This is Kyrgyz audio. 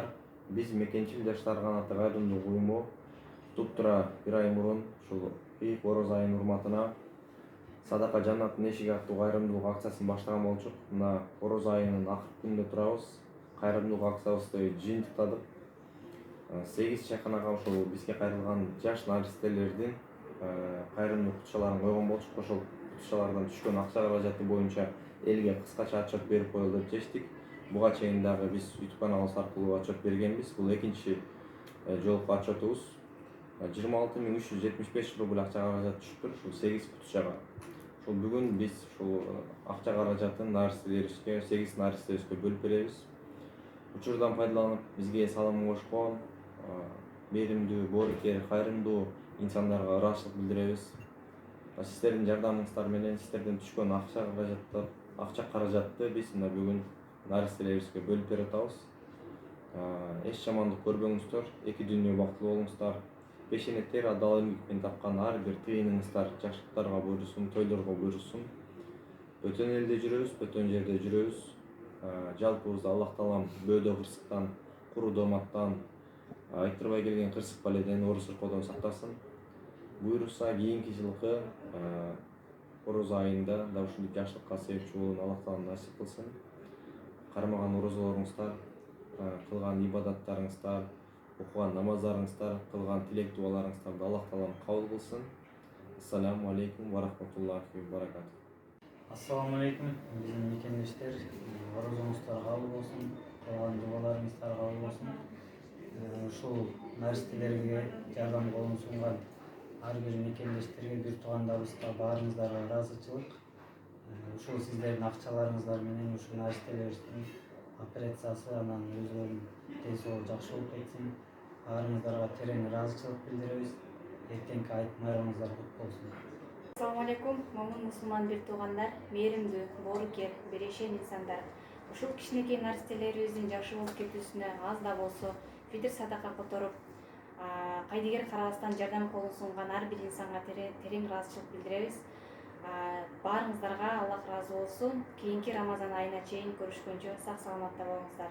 жаштар, биз мекенчил жаштар канаты кайрымдуулук уюму туптура бир ай мурун ушул ыйык ороз айынын урматына Садака жаннаттын эшиги аттуу кайрымдуулук акциясын баштаган болчук. Мына ороз айынын акыркы күнүндө турабыз. Кайрымдуулук акциябызды жыйынтыктадык. 8 чайканага ошол бизге кайрылган жаш наристелердин кайрымдуулук кутушаларын койгон болчук. Ошол кутушалардан түшкөн акча каражаты боюнча элге кыскача отчет берип коелу деп чечтик. Буга чейин дагы биз YouTube каналыбыз аркылуу отчет бергенбиз. Бул экинчи жолку отчетубуз. 26.375 рубль акча каражаты түшүптүр ушул 8 кутушага. Ушул бүгүн биз ушул акча каражатын наристелерибизге, 8 наристелерибизге бөлүп беребиз. Учурдан пайдаланып бизге салымын кошкон мээримдүү, боорукер, кайрымдуу инсандарга ыраазычылык билдиребиз. Сиздердин жардамыңыздар менен сиздерден түшкөн акча каражатты биз мына бүгүн наристелерибизге бөлүп берип атабыз. Эч жамандык көрбөңүздөр, эки дүйнө бактылуу болуңуздар. Пешенеттер адал эмгекпен тапкан ар бир тыйыныңыздар жакшылыктарга буйрусун, тойлорго буйрусун. Бөтөн элде жүрөбүз, бөтөн жерде жүрөбүз. Жалпыбызды Аллах таалам бөөдө кырсыктан, куру доматтан, айттырбай келген кырсык баледен, ооруз сыркоодон сактасын. Буйруса кийинки жылкы ороз айында да ушундай жакшылыкка себепчи болууну Аллах таалам насип кылсын. Кармаган орозолоруңуздар, кылган ибадаттарыңыздар, окуган намаздарыңыздар, кылган тилек дубаларыңыздарды Аллах таалам кабыл кылсын. Ассаламу алейкум ва рахматуллахи ва баракатух. Ассаламу алейкум, биздин мекендештер, орозоңуздар кабыл болсун, кылган дубаларыңыздар кабыл болсун. Ушул наристелерге жардам колун сунган ар бир мекендештерге, бир туугандарыбызга баарыңыздарга ыраазычылык. Ушул сиздердин акчаларыңыздар менен ушул наристелерибиздин операциясы анан өзүлөрүнүн ден соолугу жакшы болуп кетсин. Баарыңыздарга терең ыраазычылык билдиребиз. Эртеңки айт майрамыңыздар кут болсун. Ассаламу алейкум, момун мусулман бир туугандар, мээримдүү, боорукер, берешен инсандар. Ушул кичинекей наристелерибиздин жакшы болуп кетүүсүнө аз да болсо фитр садака которуп, кайдыгер карабастан жардам колун сунган ар бир инсанга терең ыраазычылык билдиребиз. Баарыңыздарга Аллах ыраазы болсун. Кийинки Рамазан айына чейин көрүшкөнчө сак саламатта болуңуздар.